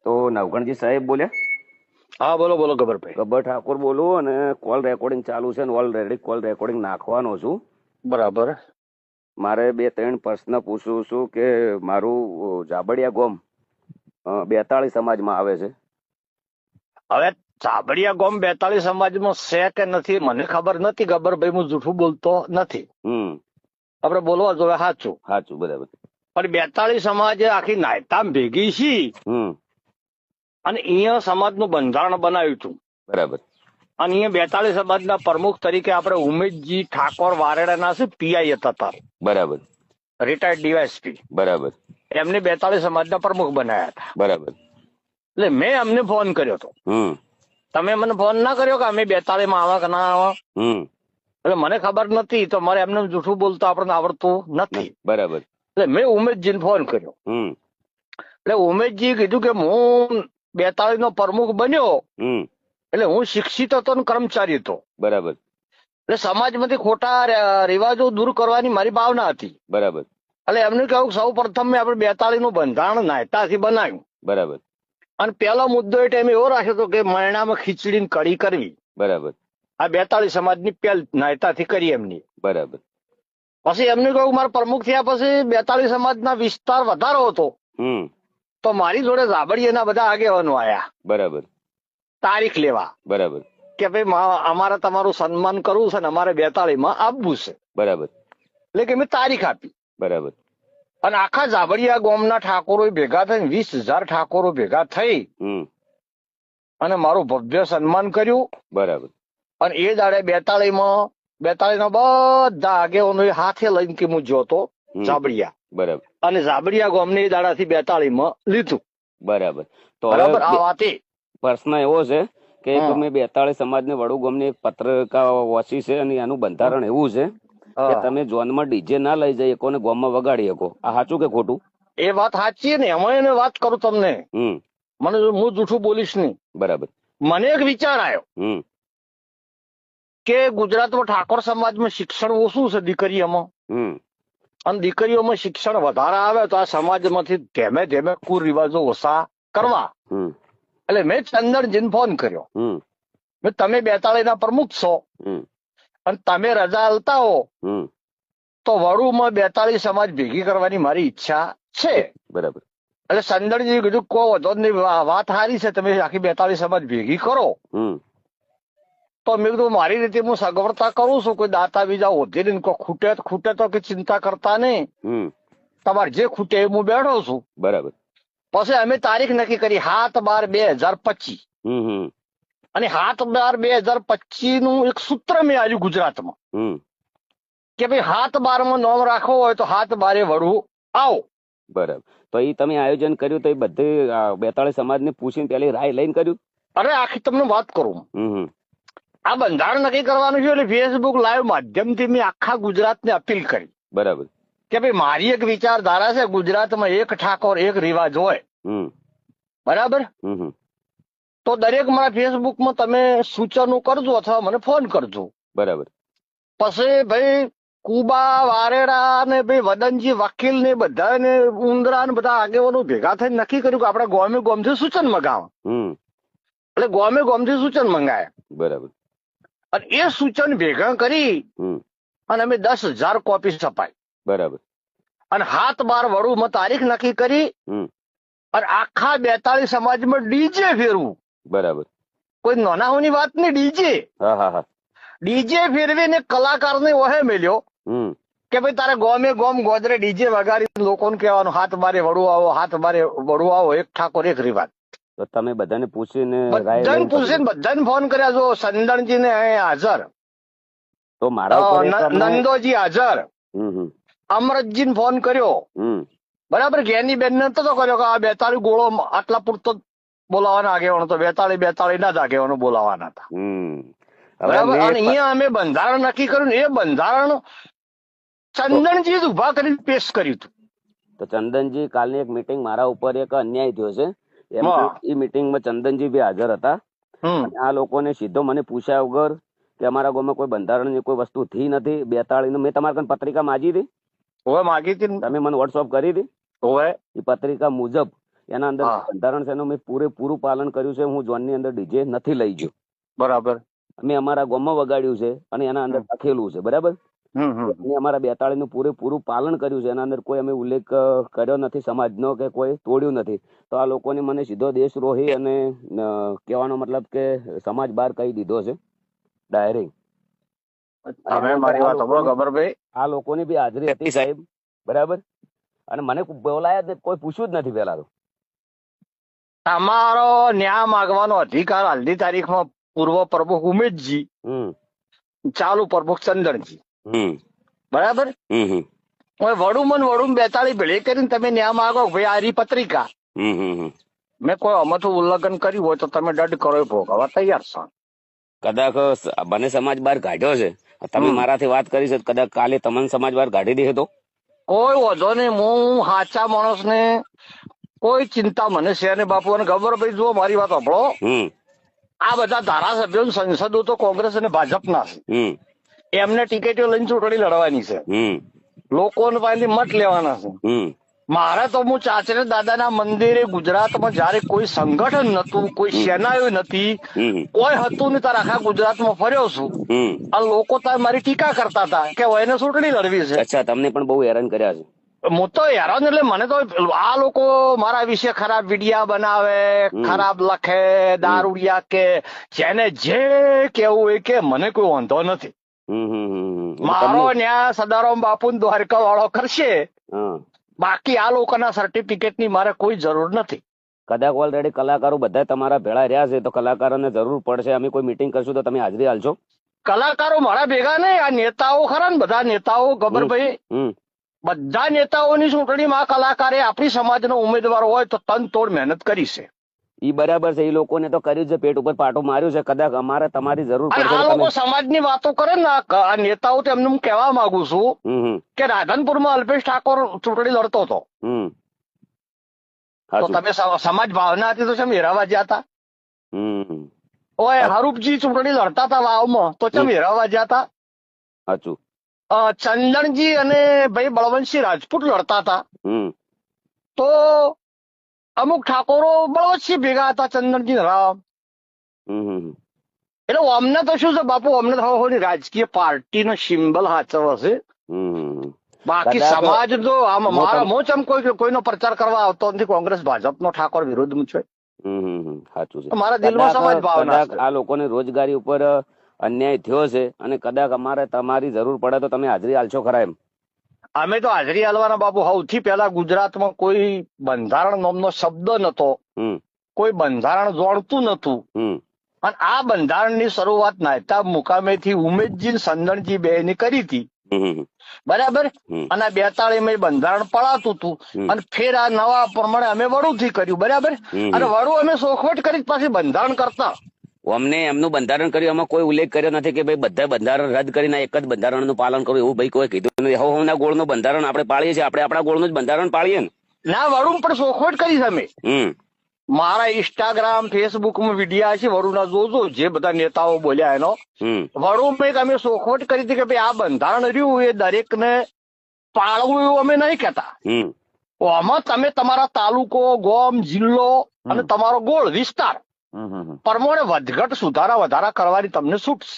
તો નવગણજી સાહેબ બોલ્યા? હા બોલો બોલો ગબ્બરભાઈ. ગબ્બર ઠાકોર બોલું અને કોલ રેકોર્ડિંગ ચાલુ છે ને ઓલરેડી કોલ રેકોર્ડિંગ નાખવાનો છું. બરાબર. મારે 2-3 પ્રશ્ન પૂછું છું કે મારું જાબડિયા ગોમ 42 સમાજમાં આવે છે. હવે ચાબડિયા ગોમ 42 સમાજમાં છે કે નથી મને ખબર નથી ગબ્બરભાઈ, હું જૂઠું બોલતો નથી. આપણે બોલવા જોઈએ સાચું. સાચું, બરાબર. પણ 42 સમાજ આખી નાયતામ ભેગી છી અને અહીંયા સમાજનું બંધારણ બનાવ્યું હતું. બરાબર. અને અહીંયા 42 સમાજના પ્રમુખ તરીકે આપણે ઉમેશજી ઠાકોર વારેડાના છે, પીઆઈ હતા. બરાબર. Retired DYSP. બરાબર. એમને 42 સમાજના પ્રમુખ બનાવ્યા હતા. બરાબર. એટલે મેં અમને ફોન કર્યો હતો. તમે મને ફોન ના કર્યો કે અમે 42 માં આવા કે ના આવા? એટલે મને ખબર નથી, તો મારે એમને જૂઠું બોલતો આપણને આવડતું નથી. બરાબર. એટલે મેં ઉમેશજીને ફોન કર્યો. એટલે ઉમેશજી કીધું કે હું 42 નો પ્રમુખ બન્યો એટલે હું શિક્ષિત હતો ને કર્મચારી હતો. બરાબર. એટલે સમાજમાંથી ખોટા રિવાજો દૂર કરવાની મારી ભાવના હતી. બરાબર. એટલે એમને કહ્યું સૌ પ્રથમ મેં આપણે 42 નું બંધારણ નાયતાથી બનાવ્યું. બરાબર. અને પહેલો મુદ્દો એ ટાઈમે એવો રાખ્યો હતો કે મરણામાં ખીચડીની કઢી કરવી. બરાબર. આ 42 સમાજની પહેલ નાયતાથી કરી એમની. બરાબર. પછી એમને કહ્યું મારા પ્રમુખ થયા પછી 42 સમાજના વિસ્તાર વધારો હતો તો મારી જોડે જાબડિયાના બધા આગેવાનો આયા. બરાબર. તારીખ લેવા. બરાબર. કે ભાઈ અમારે તમારું સન્માન કરવું છે ને અમારે 42 માં આપવું છે. બરાબર. એટલે કે મેં તારીખ આપી. બરાબર. અને આખા જાબડિયા ગામના ઠાકોરો ભેગા થઈને 20,000 ઠાકોરો ભેગા થઈ અને મારું ભવ્ય સન્માન કર્યું. બરાબર. અને એ દાડે 42 ના બધા આગેવાનો હાથે લઈને કે હું જોતો જાબડિયા. બરાબર. અને જાબડિયા ગામને એ દાડાથી 42 માં લીધું. બરાબર. તો બરાબર. આ વાત પ્રશ્ન એવો છે કે તમે 42 સમાજને વડુ ગામની એક પત્રિકા વાંચી છે અને એનું બંધારણ એવું છે કે તમે જોનમાં ડીજે ના લઈ જઈ શકો ને ગામમાં વગાડી શકો. આ સાચું કે ખોટું? એ વાત સાચી ને એમાં એને વાત કરું તમને. મને હું જૂઠું બોલીશ નહીં. બરાબર. મને એક વિચાર આવ્યો કે ગુજરાતમાં ઠાકોર સમાજમાં શિક્ષણ ઓછું છે દીકરીઓમાં, અને દીકરીઓમાં શિક્ષણ વધારે આવે તો આ સમાજમાંથી ધીમે ધીમે કુરિવાજો ઓછા કરવા. એટલે મેં ચંદનજીને ફોન કર્યો. મેં તમે 42 ના પ્રમુખ છો અને તમે રજા આલતા હો તો વડુમાં 42 સમાજ ભેગી કરવાની મારી ઈચ્છા છે. બરાબર. એટલે ચંદનજી કીધું કો વધો નહીં, વાત સારી છે, તમે આખી 42 સમાજ ભેગી કરો. તો મેં કીધું મારી રીતે હું સગવડતા કરું છું, કોઈ દાતા બીજા હોતી નહીં, કોઈ ખૂટે તો કે ચિંતા કરતા નહીં, તમારે જે ખૂટે એ હું બેઠો છું. બરાબર. પછી અમે તારીખ નક્કી કરી 7/12/2025 અને 7/12/2025 નું એક સૂત્ર મેં આવ્યું ગુજરાતમાં કે ભાઈ 7/12 માં નોમ રાખવો હોય તો 7/12 વડવું આવો. બરાબર. તો એ તમે આયોજન કર્યું તો એ બધી 42 સમાજને પૂછીને પેલી રાય લઈને કર્યું? અરે આખી તમને વાત કરું. આ બંધારણ નક્કી કરવાનું છે એટલે ફેસબુક લાઈવ માધ્યમથી મેં આખા ગુજરાતને અપીલ કરી. બરાબર. કે ભાઈ મારી એક વિચારધારા છે, ગુજરાતમાં એક ઠાકોર એક રિવાજ હોય. બરાબર. તો દરેક મારા ફેસબુકમાં તમે સૂચનો કરજો અથવા મને ફોન કરજો. બરાબર. પછી ભાઈ કુબા વારેડા ને ભાઈ વદનજી વકીલ ને બધા ને ઉંદરા ને બધા આગેવાનો ભેગા થઈને નક્કી કર્યું કે આપણે ગોમે ગોમથી સૂચન મંગાવ. એટલે ગોમે ગોમથી સૂચન મંગાય. બરાબર. અને એ સૂચન ભેગા કરી અને અમે 10,000 કોપી છપાઈ. બરાબર. અને 7/12 વડુમાં તારીખ નક્કી કરી અને આખા 42 સમાજમાં ડીજે ફેરવું. બરાબર. કોઈ નાનાઓની વાત નહીં, ડીજે. ડીજે ફેરવીને કલાકારને ઓહે મેલ્યો કે ભાઈ તારે ગોમે ગોમ ગોદરે ડીજે વગાડી લોકોને કહેવાનું 7/12 વડું આવો, 7/12 વડું આવો, એક ઠાકોર એક રિવાજ. તો તમે બધાને પૂછીને બધાને ફોન કર્યા છો. સંદણજી ને હાજર, તો મારા નંદોજી હાજર, અમરતજી ને ફોન કર્યો. બરાબર. જ્ઞાની બેન ને તો કર્યો કે આ 42 ગોળો આટલા પૂરતો બોલાવાના આગેવાનો તો 42 ના જ આગેવાનો બોલાવાના હતા. બરાબર. અને અહીંયા અમે બંધારણ નક્કી કર્યું. એ બંધારણ ચંદનજી જ ઉભા કરીને પેશ કર્યું હતું. તો ચંદનજી કાલની એક મીટિંગ મારા ઉપર એક અન્યાય થયો છે, એ મીટિંગમાં ચંદનજી બી હાજર હતા. આ લોકોને સીધો મને પૂછ્યા વગર કે અમારા ગામમાં કોઈ બંધારણની કોઈ વસ્તુ થઈ નથી. 42 મેં તમારા કાન પત્રિકા માગી હતી. માગી હતી. તમે મને વોટ્સઅપ કરી હતી. એ પત્રિકા મુજબ એના અંદર બંધારણ છે એનું મેં પૂરેપૂરું પાલન કર્યું છે. હું ઝોનની અંદર ડીજે નથી લઈ ગયો. બરાબર. અમે અમારા ગામમાં વગાડ્યું છે અને એના અંદર લખેલું છે. બરાબર. અમે અમારા 42 નું પૂરેપૂરું પાલન કર્યું છે. એના અંદર કોઈ અમે ઉલ્લેખ કર્યો નથી સમાજનો કે કોઈ તોડ્યું નથી. તો આ લોકોને મને સીધો દેશદ્રોહી અને કહેવાનો મતલબ કે સમાજ બહાર કહી દીધો છે ડાયરેક્ટ. આ લોકોની બી હાજરી હતી સાહેબ. બરાબર. અને મને બોલાયા કોઈ પૂછ્યું જ નથી પેલા તો. તમારો ન્યાય માંગવાનો અધિકાર હાલની તારીખમાં પૂર્વ પ્રમુખ ઉમેશજી, ચાલુ પ્રમુખ ચંદનજી, બરાબર. હવે વડુમન 42 ભેળી કરીને તમે ન્યાય માંગો ભાઈ આરી પત્રિકા મેં કોઈ અમથું ઉલ્લંઘન કર્યું હોય તો તમે દંડ કરો એ ભોગવવા તૈયાર છો. કદાચ મને સમાજ બહાર કાઢ્યો છે. તમે મારાથી વાત કરી છે, કદાચ કાલે તમને સમાજ બહાર કાઢી દે તો કોઈ વાંધો નહીં. હું સાચા માણસ ને કોઈ ચિંતા મને છે ને બાપુ. અને ખબર ભાઈ જુઓ મારી વાત સાંભળો. આ બધા ધારાસભ્યો સંસદો તો કોંગ્રેસ અને ભાજપના છે. એમને ટિકિટો લઈને ચૂંટણી લડવાની છે. લોકોને પાસેથી મત લેવાના છે. મારે તો હું ચાચરે દાદાના મંદિરે ગુજરાતમાં જયારે કોઈ સંગઠન નતું, કોઈ સેનાઓ નથી, કોઈ હતું નહીં, તારે આખા ગુજરાતમાં ફર્યો છું. આ લોકો તાર મારી ટીકા કરતા હતા કે એને ચૂંટણી લડવી છે. અચ્છા, તમને પણ બહુ હેરાન કર્યા છે. હું તો હેરાન એટલે મને તો આ લોકો મારા વિશે ખરાબ વિડિયા બનાવે, ખરાબ લખે, દારૂડિયા કે જેને જે કેવું હોય કે મને કોઈ વાંધો નથી. મારો ન્યાય સદારામ બાપુ દ્વારકા વાળો કરશે. બાકી આ લોકોના સર્ટિફિકેટ ની મારે કોઈ જરૂર નથી. કદાચ ઓલરેડી કલાકારો બધા તમારા ભેળા રહ્યા છે તો કલાકારોને જરૂર પડશે. અમે કોઈ મીટિંગ કરશું તો તમે હાજરી હાલશો? કલાકારો મારા ભેગા નહીં, આ નેતાઓ ખરા ને, બધા નેતાઓ ગબ્બરભાઈ, બધા નેતાઓની ચૂંટણીમાં કલાકારે આપણી સમાજનો ઉમેદવાર હોય તો તન તોડ મહેનત કરી છે. ઈ બરાબર છે. એ લોકોને તો કર્યું છે, પેટ ઉપર પાટો માર્યું છે. કદાચ અમારે તમારી જરૂર પડશે. આ લોકો સમાજની વાતો કરે ને આ નેતાઓ, એમને હું કહેવા માંગુ છું કે રાધનપુરમાં અલ્પેશ ઠાકોર ચૂંટણી લડતો હતો તો તમે સમાજ ભાવના હતી તો ચમ હેરાવા ગયા હતા? ઓય હરૂપજી ચૂંટણી લડતા હતા વાવમાં તો ચમ હેરાવા ગયા હતા? સાચું. ચંદનજી અને ભાઈ બળવંતસિંહ રાજપૂત લડતા હતા તો અમુક ઠાકોરો બળવંતસિંહ ભેગા હતા, ચંદનજી રામ. એટલે અમને તો શું છે બાપુ, અમને તો રાજકીય પાર્ટીનો સિમ્બલ સાચવો છે. બાકી સમાજ તો મારા મોચમ કોઈનો પ્રચાર કરવા આવતો નથી. કોંગ્રેસ ભાજપનો ઠાકોર વિરોધમાં છે. સાચું છે. મારા દિલમાં સમાજ ભાવના છે. આ લોકોને રોજગારી ઉપર અન્યાય થયો છે અને કદાચ અમારે તમારી જરૂર પડે તો તમે હાજરી હાલશો ખરા? એમ અમે તો હાજરી હાલવાના બાપુ. સૌથી પહેલા ગુજરાતમાં કોઈ બંધારણ નામનો શબ્દ નતો, કોઈ બંધારણ જોડતું નતું. અને આ બંધારણની શરૂઆત નાયતા મુકામેથી ઉમેશજી સંદણજી બે ની કરી હતી. બરાબર. અને 42 બંધારણ પડાતું હતું અને ફેર આ નવા પ્રમાણે અમે વડુથી કર્યું. બરાબર. અને વડુ અમે સોખવટ કરી પાછી બંધારણ કરતા. અમને એમનું બંધારણ કર્યું, એમાં કોઈ ઉલ્લેખ કર્યો નથી કે ભાઈ બધા બંધારણ રદ કરીને એક જ બંધારણનું પાલન કરવું. એવું ભાઈ કોઈ કીધું નથી. હવના ગોળનું બંધારણ આપણે પાળીએ છીએ, આપણે આપણા ગોળનું જ બંધારણ પાળીએ ને. ના, વડુ પણ સોખવટ કરી અમે. મારા ઇન્સ્ટાગ્રામ ફેસબુકમાં વિડીયા છે વરુના, જોજો જે બધા નેતાઓ બોલ્યા એનો. વરુમાં અમે સોખવટ કરી હતી કે ભાઈ આ બંધારણ રહ્યું એ દરેક ને પાળવું એવું અમે નહીં કહેતા. આમાં તમે તમારા તાલુકો, ગામ, જિલ્લો અને તમારો ગોળ વિસ્તાર પ્રમાણે વધઘટ સુધારા વધારા કરવાની તમને છૂટ છે.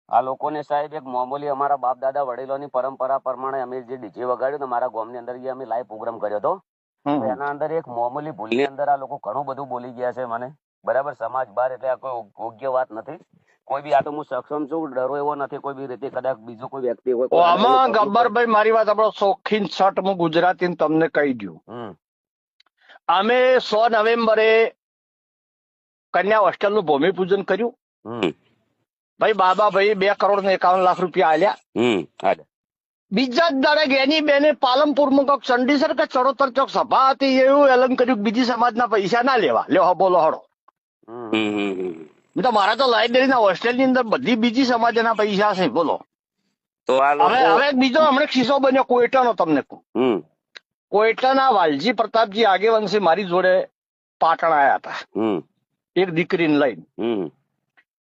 આ લોકોને સાહેબ એક મામૂલી અમારા બાપ દાદા વડીલોની પરંપરા પ્રમાણે અમે જે ડીજે વગાડ્યું ને મારા ગામની અંદર અમે લાઈવ પ્રોગ્રામ કર્યો હતો. એના અંદર એક મામૂલી ભૂલની અંદર આ લોકો ઘણું બધું બોલી ગયા છે મને. બરાબર. સમાજ બહાર એટલે આ કોઈ યોગ્ય વાત નથી. કોઈ બી આ તો હું સક્ષમ છું, ડરો એવો નથી કોઈ બી રીતે. કદાચ બીજો કોઈ વ્યક્તિ હોય. આમાં ગબ્બરભાઈ મારી વાત આપણો શોખીન શર્ટ હું ગુજરાતી તમને કહી દઉં. અમે 100 નવેમ્બરે કન્યા હોસ્ટેલ નું ભૂમિપૂજન કર્યું. ભાઈ બાબા ભાઈ 2,51,00,000 રૂપિયા આલ્યા. બીજા જ દાડે ગેની બેને પાલનપુરમાં કોક ચંડીસર કે ચડોતર ચોક સભા હતી, એવું એલન કર્યું બીજી સમાજના પૈસા ના લેવા. લ્યો બોલો હડો. તો મારા તો લાઇબ્રેરીના હોસ્ટેલની અંદર બધી બીજી સમાજના પૈસા છે. બોલો. તો હવે બીજો હમણાં કિસ્સો બન્યો કોઈટાનો. તમને કહું, કોઈટાના વાલજી પ્રતાપજી આગેવાનસી મારી જોડે પાટણ આવ્યા હતા એક દીકરીને લઈને.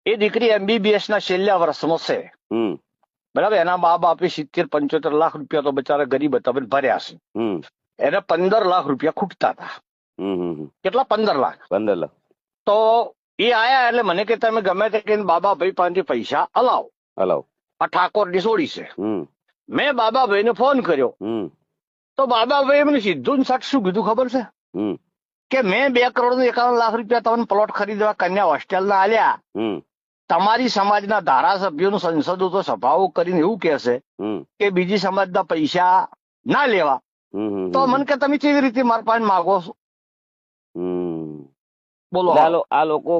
એ દીકરી MBBS ના છેલ્લા વર્ષમાં છે. બરાબર. એના મા બાપે 70-75 લાખ રૂપિયા તો બચારા ગરીબ હતા ભર્યા છે. એને 15 લાખ રૂપિયા ખૂટતા હતા. કેટલા 15 લાખ. 15 લાખ. તો એ આયા એટલે મને કે તમે ગમે તે કહીને બાબાભાઈ પાસેથી પૈસા હલાવો. આ ઠાકોરની સોડી છે. મેં બાબાભાઈને ફોન કર્યો તો બાબાભાઈ મને સીધું ને સટ શું કીધું ખબર છે કે મેં 2,51,00,000 રૂપિયા તમને પ્લોટ ખરીદવા કન્યા હોસ્ટેલના આલ્યા. તમારી સમાજના ધારાસભ્યોનું સંસદો તો સભાઓ કરીને એવું કહેશે કે બીજી સમાજના પૈસા ના લેવા. તો મને કે તમે કેવી રીતે મારા પાસે માગો છો? બોલો. આ લોકો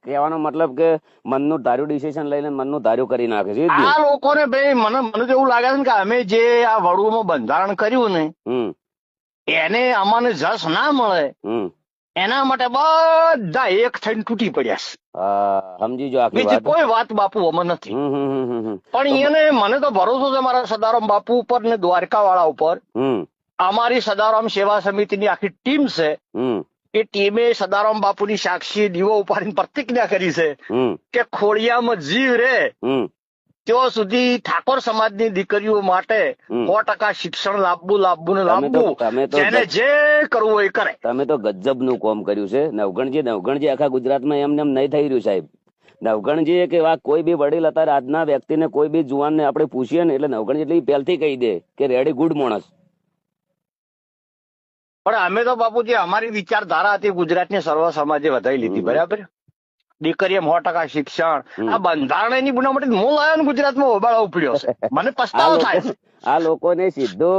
કહેવાનો મતલબ કે મનનું ધાર્યું ડિસિઝન લઈને મનનું ધાર્યું કરી નાખે છે. આ લોકોને ભાઈ મને તો એવું લાગે છે કે અમે જે આ વડુમાં બંધારણ કર્યું ને એને અમને જસ ના મળે એના માટે બધા એક થઈને તૂટી પડ્યા છે. સમજી જો બીજી કોઈ વાત બાપુ અમે નથી. પણ એને મને તો ભરોસો છે મારા સદારામ બાપુ ઉપર ને દ્વારકા વાળા ઉપર. અમારી સદારામ સેવા સમિતિની આખી ટીમ છે. એ ટીમે સદારામ બાપુની સાક્ષી દીવો ઉપાડીને પ્રતિજ્ઞા કરી છે કે ખોડિયામાં જીવ રે ત્યાં સુધી ઠાકોર સમાજની દીકરીઓ માટે 100% શિક્ષણ લાવવું. જેને જે કરવું હોય એ કરે. તમે તો ગજબનું કામ કર્યું છે. નવગણજી આખા ગુજરાતમાં એમને એમ નહીં થઈ રહ્યું સાહેબ. નવગણજી કે કોઈ બી વડીલ અત્યારે આજના વ્યક્તિને કોઈ બી જુવાનને આપણે પૂછીએ ને એટલે નવગણજી એટલે પહેલથી કહી દે કે રેડી ગુડ માણસ. પણ અમે તો બાપુજી અમારી વિચારધારા હતી ગુજરાતની સર્વ સમાજે વધારી લીધી. બરાબર. દીકરીએ 100% શિક્ષણ. આ બંધારણની બનાવટ હું લાવ્યો ને ગુજરાતમાં હોબાળો ઉપડ્યો છે. મને પસ્તાવો થાય છે. આ લોકોને સીધો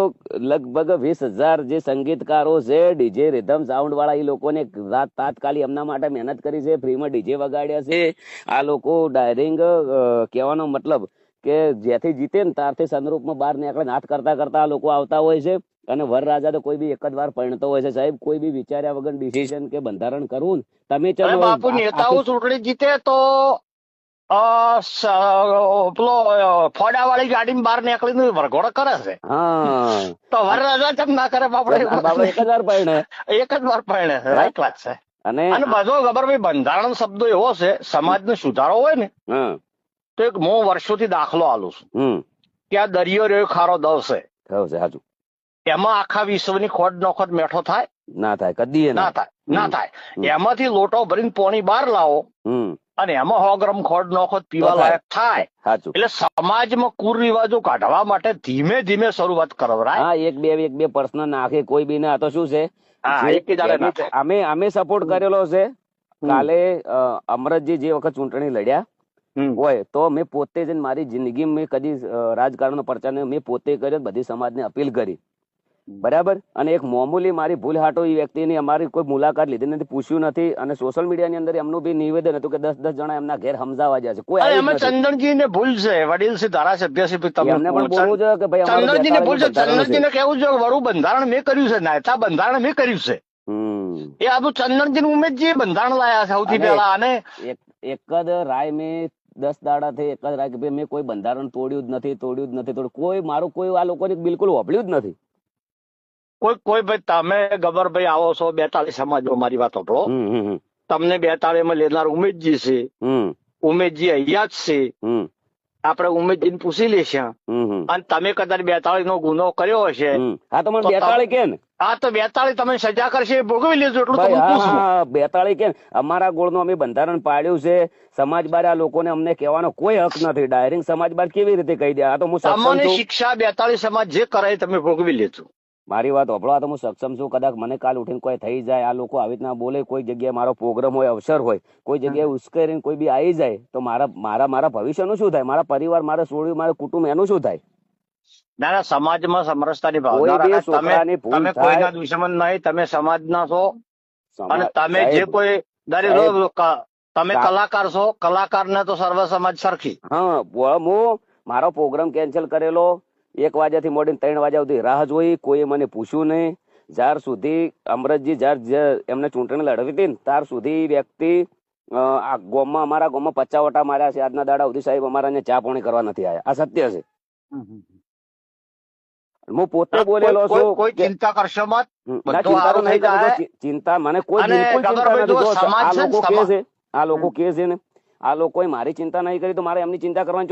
લગભગ 20,000 જે સંગીતકારો છે ડીજે રિધમ સાઉન્ડ વાળા એ લોકોને તાત્કાલિક એમના માટે મહેનત કરી છે. ફ્રીમાં ડીજે વગાડ્યા છે. આ લોકો ડાયરિંગ કહેવાનો મતલબ કે જ્યાંથી જીતે ને ત્યારથી સનરૂપમાં બહાર નીકળે હાથ કરતા કરતા આ લોકો આવતા હોય છે. અને વરરાજા તો કોઈ બી એક જ વાર પરિણતો હોય છે સાહેબ. કોઈ બી વિચાર્યા વગર ડિસિઝન કે બંધારણ કરવું તમે ચલો. બાપુ નેતાઓ ચૂંટણી જીતે તો પેલો ફોડા વાળી ગાડી બહાર નીકળીને વરઘોડો કરે છે. તો વરરાજા કેમ ના કરે? બાપડે એક જ વાર પરિણે. એક જ વાર પરિણે. રાઈટ વાત છે. અને બધો ખબર ભાઈ બંધારણ શબ્દો એવો છે સમાજનો સુધારો હોય ને તો એક હું વર્ષોથી દાખલો આલું છું કે આ દરિયો રહ્યો ખારો દવ છે. સાચું. એમાં આખા વિશ્વની ખોટ નોખોટ મેઠો થાય? ના થાય. કદી ના થાય. એમાંથી લોટો ભરીને પાણી બહાર લાવો અને એમાં 100 ગ્રામ ખોટ નોખોટ પીવા લાયક થાય. એટલે સમાજમાં કુરિવાજો કાઢવા માટે ધીમે ધીમે શરૂઆત કરો. એક બે પર્સનલ નાખે કોઈ બી ને. આ તો શું છે અમે સપોર્ટ કરેલો છે. કાલે અમરતજી જે વખત ચૂંટણી લડ્યા હોય તો મેં પોતે જ મારી જિંદગી મેં કદી રાજકારણનો પ્રચાર મેં પોતે કર્યો. બધી સમાજને અપીલ કરી. બરાબર. અને એક મામૂલી મારી ભૂલ હાટો એ વ્યક્તિની અમારી કોઈ મુલાકાત લીધી નથી, પૂછ્યું નથી. અને સોશિયલ મીડિયાની અંદર એમનું બી નિવેદન હતું કે 10 જણા એમના ઘેર સમજાવવા જાય છે. કોઈ ચંદનજી ને ભૂલ છે. વડીલ છે, ધારાસભ્ય છે. એમને પણ બોલવું જોઈએ કે ભાઈ ચંદનજી ને ભૂલ છે. ચંદનજી ને કેવું જોઈએ વડું બંધારણ મેં કર્યું છે, નાયતા બંધારણ મેં કર્યું છે. એ આ ચંદનજી ઉમેદજી બંધારણ લાયા સૌથી પહેલા. અને એક જ રાય મેં 10 દાડાથી એક જ રાય કે મેં કોઈ બંધારણ તોડ્યું જ નથી. કોઈ મારું કોઈ આ લોકોને બિલકુલ વાપર્યું જ નથી. કોઈ ભાઈ તમે ગબરભાઈ આવો છો 42 સમાજમાં. મારી વાત સાંભળો. તમને 42 માં લેનાર ઉમેદજી છે. ઉમેદજી અહીંયા જ છે. આપણે ઉમેદજી ને પૂછી લેશે. અને તમે કદાચ 42 નો ગુનો કર્યો હશે. હા તો મને 42 કે ને. હા તો 42 તમે સજા કરશે ભોગવી લેજો. એટલું તમે પૂછો. 42 કે અમારા ગોળનું અમે બંધારણ પાડ્યું છે. સમાજ બાર આ લોકોને અમને કહેવાનો કોઈ હક નથી. ડાયરેક્ટ સમાજ બાર કેવી રીતે કહી દે? આ તો હું તમને શિક્ષા 42 સમાજ જે કરે તમે ભોગવી લેજો. મારી વાત સાંભળો. આ તો હું સક્ષમ છું. કદાચ મને કાલ ઉઠીને કોઈ થઈ જાય, આ લોકો આવી રીતના બોલે, કોઈ જગ્યાએ મારો પ્રોગ્રામ હોય, અવસર હોય, કોઈ જગ્યાએ ઉશ્કેરીને કોઈ બી આવી જાય તો મારા ભવિષ્યનું શું થાય? મારા પરિવાર, મારા છોડ્યું, મારું કુટુંબ એનું શું થાય? ના, સમાજમાં સમરસતાની ભાવના. તમે કોઈના દુશ્મન નહીં. તમે સમાજના છો. અને તમે જે કોઈ તમે કલાકાર છો. કલાકારને તો સર્વ સમાજ સરખી. હા, હું મારો પ્રોગ્રામ કેન્સલ કરેલો. 1 વાગ્યાથી મોડીને 3 વાગ્યા સુધી રાહ જોઈ. કોઈએ મને પૂછ્યું નહીં. જ્યાર સુધી અમરતજી એમને ચૂંટણી લડવી હતી ને ત્યાર સુધી વ્યક્તિ આ ગામમાં, અમારા ગામમાં 50 વટા માર્યા છે. આજના દાડા સુધી સાહેબ અમારા ચા પાણી કરવા નથી આવ્યા. આ સત્ય છે. હું પોતે બોલેલો છું. કોઈ ચિંતા કરશો મત. ચિંતા મને કોઈ બિલકુલ ચિંતા નથી. આ લોકો કે છે ને, આ લોકોએ મારી ચિંતા નહીં કરી તો મારે એમની ચિંતા કરવાની